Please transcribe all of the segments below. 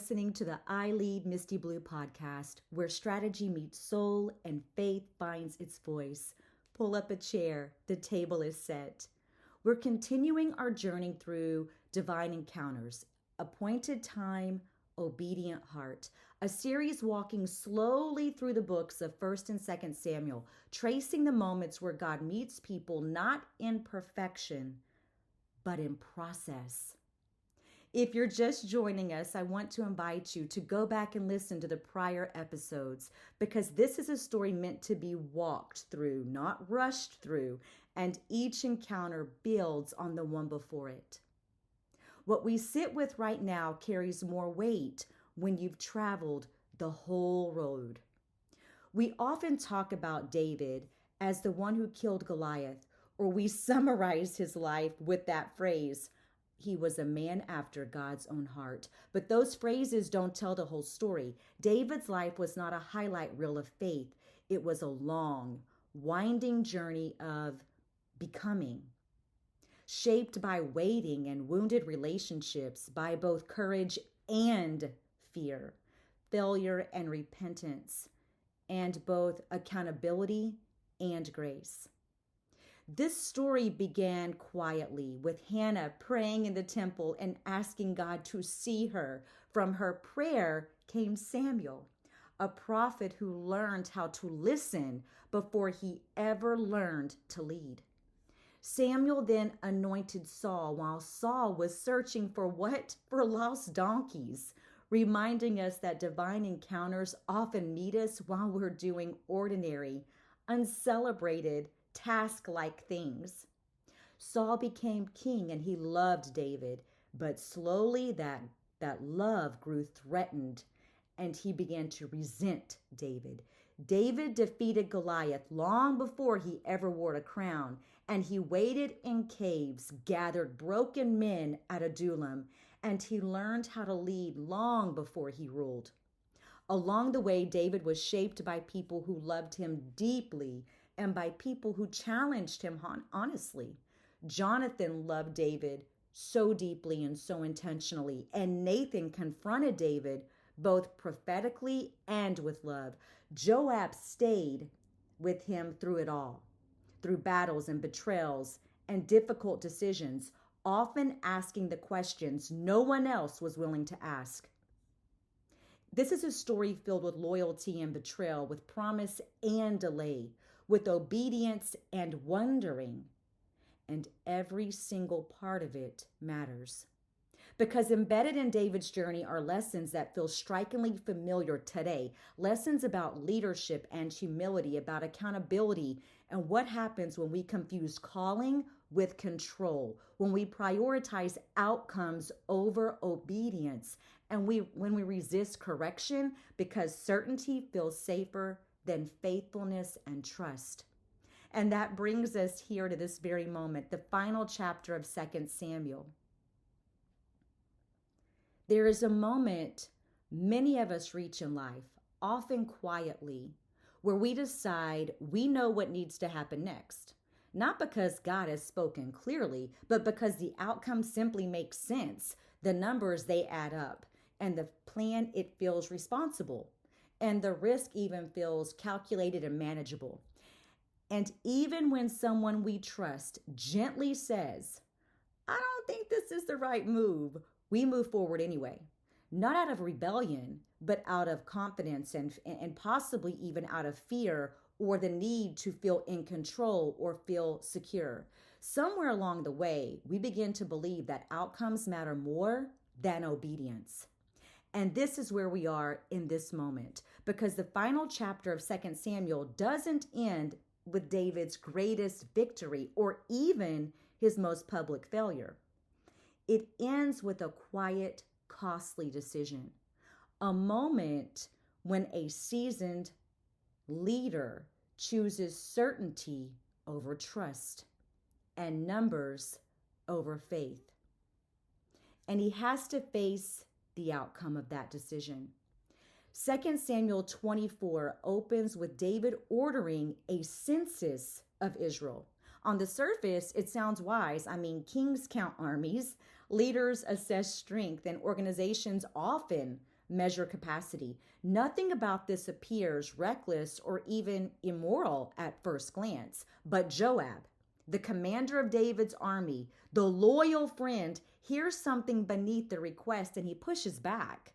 listening to the I Lead Misty Blue podcast, where strategy meets soul and faith finds its voice. Pull up a chair, the table is set. We're continuing our journey through divine encounters, appointed time, obedient heart, a series walking slowly through the books of 1st and 2nd Samuel, tracing the moments where God meets people not in perfection, but in process. If you're just joining us, I want to invite you to go back and listen to the prior episodes, because this is a story meant to be walked through, not rushed through, and each encounter builds on the one before it. What we sit with right now carries more weight when you've traveled the whole road. We often talk about David as the one who killed Goliath, or we summarize his life with that phrase, "He was a man after God's own heart." But those phrases don't tell the whole story. David's life was not a highlight reel of faith. It was a long, winding journey of becoming, shaped by waiting and wounded relationships, by both courage and fear, failure and repentance, and both accountability and grace. This story began quietly with Hannah praying in the temple and asking God to see her. From her prayer came Samuel, a prophet who learned how to listen before he ever learned to lead. Samuel then anointed Saul while Saul was searching for what? For lost donkeys, reminding us that divine encounters often meet us while we're doing ordinary, uncelebrated, task-like things. Saul became king and he loved David, but slowly that love grew threatened and he began to resent David. David defeated Goliath long before he ever wore a crown, and he waited in caves, gathered broken men at Adullam, and he learned how to lead long before he ruled. Along the way, David was shaped by people who loved him deeply and by people who challenged him honestly. Jonathan loved David so deeply and so intentionally, and Nathan confronted David both prophetically and with love. Joab stayed with him through it all, through battles and betrayals and difficult decisions, often asking the questions no one else was willing to ask. This is a story filled with loyalty and betrayal, with promise and delay, with obedience and wondering. And every single part of it matters. Because embedded in David's journey are lessons that feel strikingly familiar today. Lessons about leadership and humility, about accountability, and what happens when we confuse calling with control, when we prioritize outcomes over obedience, and when we resist correction because certainty feels safer than faithfulness and trust. And that brings us here to this very moment, the final chapter of 2 Samuel. There is a moment many of us reach in life, often quietly, where we decide we know what needs to happen next. Not because God has spoken clearly, but because the outcome simply makes sense. The numbers, they add up, and the plan, it feels responsible. And the risk even feels calculated and manageable. And even when someone we trust gently says, "I don't think this is the right move," we move forward anyway. Not out of rebellion, but out of confidence and possibly even out of fear or the need to feel in control or feel secure. Somewhere along the way, we begin to believe that outcomes matter more than obedience. And this is where we are in this moment, because the final chapter of 2 Samuel doesn't end with David's greatest victory or even his most public failure. It ends with a quiet, costly decision, a moment when a seasoned leader chooses certainty over trust and numbers over faith. And he has to face the outcome of that decision. 2 Samuel 24 opens with David ordering a census of Israel. On the surface, it sounds wise. I mean, kings count armies, leaders assess strength, and organizations often measure capacity. Nothing about this appears reckless or even immoral at first glance. But Joab, the commander of David's army, the loyal friend, hears something beneath the request and he pushes back.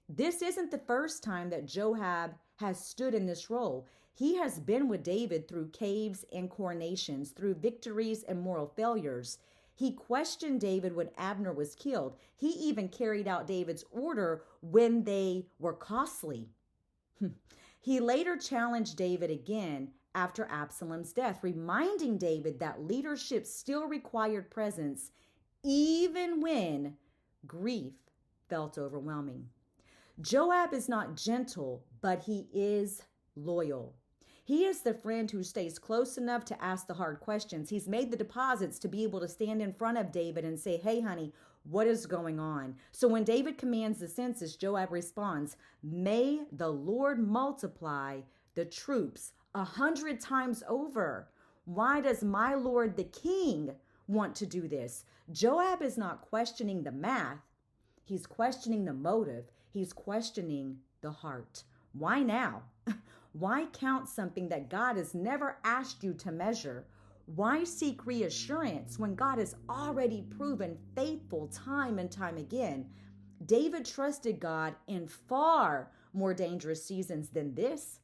This isn't the first time that Joab has stood in this role. He has been with David through caves and coronations, through victories and moral failures. He questioned David when Abner was killed. He even carried out David's order when they were costly. He later challenged David again after Absalom's death, reminding David that leadership still required presence even when grief felt overwhelming. Joab is not gentle, but he is loyal. He is the friend who stays close enough to ask the hard questions. He's made the deposits to be able to stand in front of David and say, "Hey, honey, what is going on?" So when David commands the census, Joab responds, "May the Lord multiply the troops 100 times over. Why does my Lord the king want to do this?" Joab is not questioning the math. He's questioning the motive. He's questioning the heart. Why now? Why count something that God has never asked you to measure? Why seek reassurance when God has already proven faithful time and time again? David trusted God in far more dangerous seasons than this.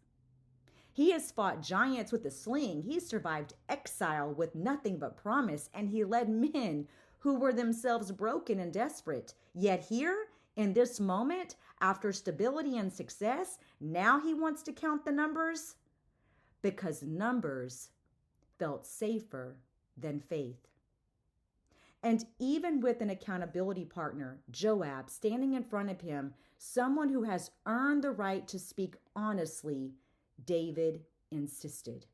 He has fought giants with a sling. He survived exile with nothing but promise, and he led men who were themselves broken and desperate. Yet here, in this moment, after stability and success, now he wants to count the numbers because numbers felt safer than faith. And even with an accountability partner, Joab, standing in front of him, someone who has earned the right to speak honestly, David insisted.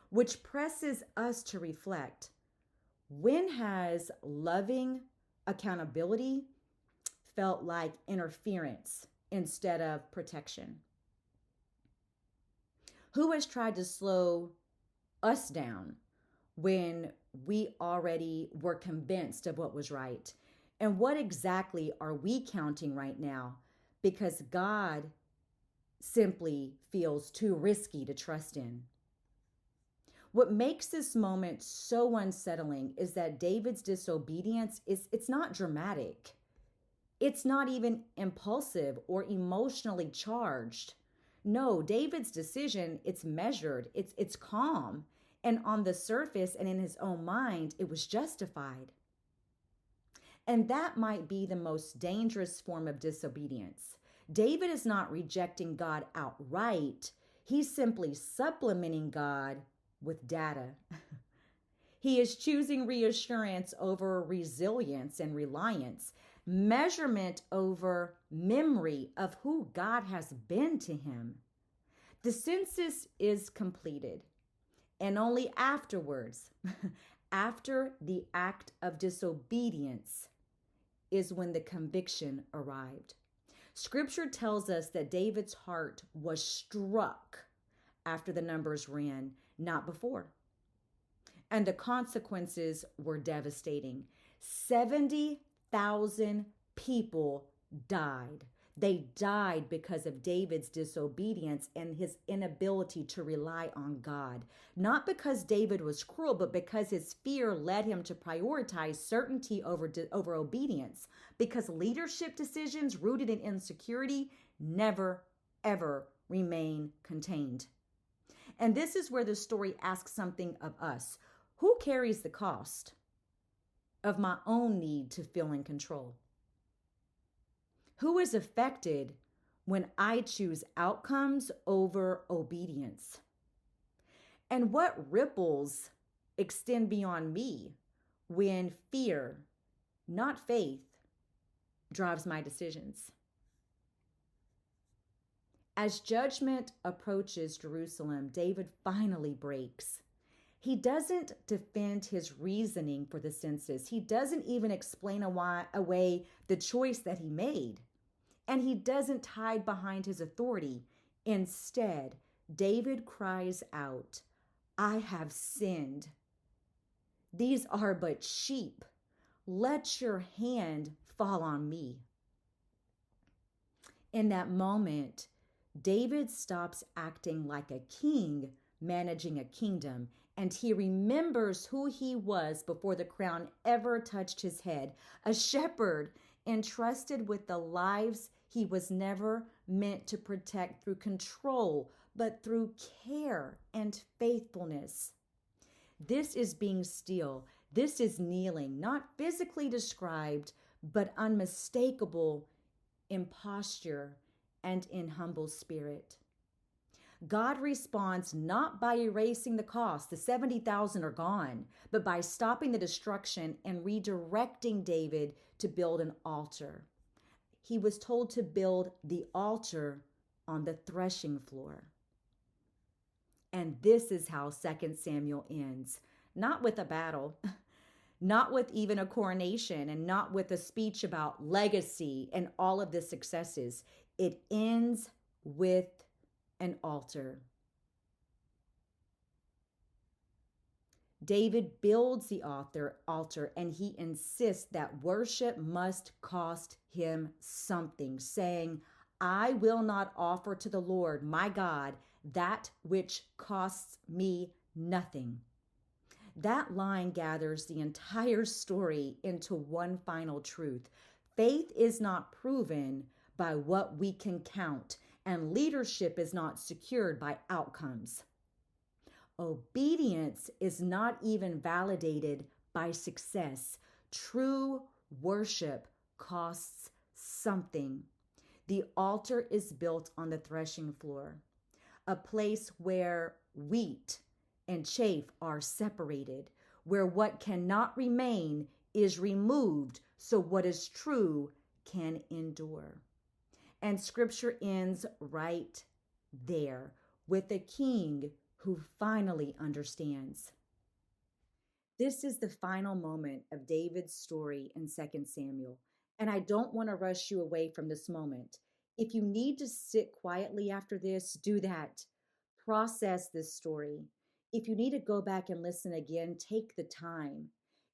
Which presses us to reflect, when has loving accountability felt like interference instead of protection? Who has tried to slow us down when we already were convinced of what was right? And what exactly are we counting right now because God simply feels too risky to trust in? What makes this moment so unsettling is that David's disobedience it's not dramatic. It's not even impulsive or emotionally charged. No, David's decision, it's measured, it's calm, and on the surface and in his own mind, it was justified. And that might be the most dangerous form of disobedience. David is not rejecting God outright. He's simply supplementing God with data. He is choosing reassurance over resilience and reliance, measurement over memory of who God has been to him. The census is completed, and only afterwards, after the act of disobedience, is when the conviction arrived. Scripture tells us that David's heart was struck after the numbers ran, not before. And the consequences were devastating. 70,000 people died. They died because of David's disobedience and his inability to rely on God. Not because David was cruel, but because his fear led him to prioritize certainty over obedience. Because leadership decisions rooted in insecurity never, ever remain contained. And this is where the story asks something of us. Who carries the cost of my own need to feel in control? Who is affected when I choose outcomes over obedience? And what ripples extend beyond me when fear, not faith, drives my decisions? As judgment approaches Jerusalem, David finally breaks. He doesn't defend his reasoning for the census. He doesn't even explain away the choice that he made. And he doesn't hide behind his authority. Instead, David cries out, "I have sinned. These are but sheep. Let your hand fall on me." In that moment, David stops acting like a king managing a kingdom, and he remembers who he was before the crown ever touched his head, a shepherd entrusted with the lives he was never meant to protect through control, but through care and faithfulness. This is being still. This is kneeling, not physically described, but unmistakable in posture and in humble spirit. God responds not by erasing the cost, the 70,000 are gone, but by stopping the destruction and redirecting David to build an altar. He was told to build the altar on the threshing floor. And this is how 2 Samuel ends, not with a battle, not with even a coronation, and not with a speech about legacy and all of the successes. It ends with an altar. David builds the altar, and he insists that worship must cost him something, saying, I will not offer to the Lord my God that which costs me nothing. That line gathers the entire story into one final truth. Faith is not proven by what we can count, and leadership is not secured by outcomes. Obedience is not even validated by success. True worship costs something. The altar is built on the threshing floor, a place where wheat and chaff are separated, where what cannot remain is removed so what is true can endure. And scripture ends right there with a king who finally understands. This is the final moment of David's story in 2 Samuel, and I don't want to rush you away from this moment. If you need to sit quietly after this, do that. Process this story. If you need to go back and listen again, take the time.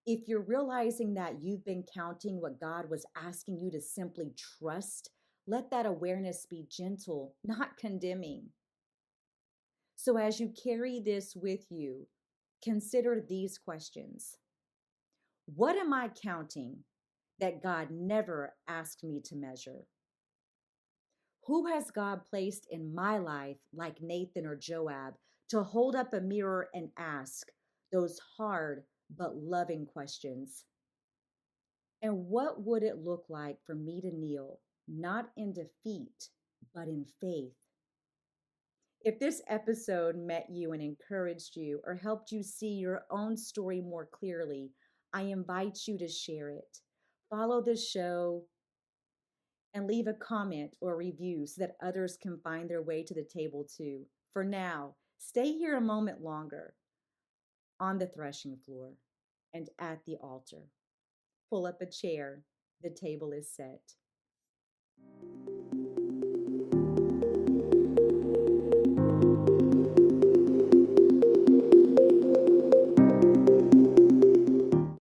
If you're realizing that you've been counting what God was asking you to simply trust, let that awareness be gentle, not condemning. So as you carry this with you, consider these questions. What am I counting that God never asked me to measure? Who has God placed in my life, like Nathan or Joab, to hold up a mirror and ask those hard but loving questions? And what would it look like for me to kneel, not in defeat, but in faith? If this episode met you and encouraged you or helped you see your own story more clearly, I invite you to share it. Follow the show and leave a comment or review so that others can find their way to the table too. For now, stay here a moment longer on the threshing floor and at the altar. Pull up a chair. The table is set.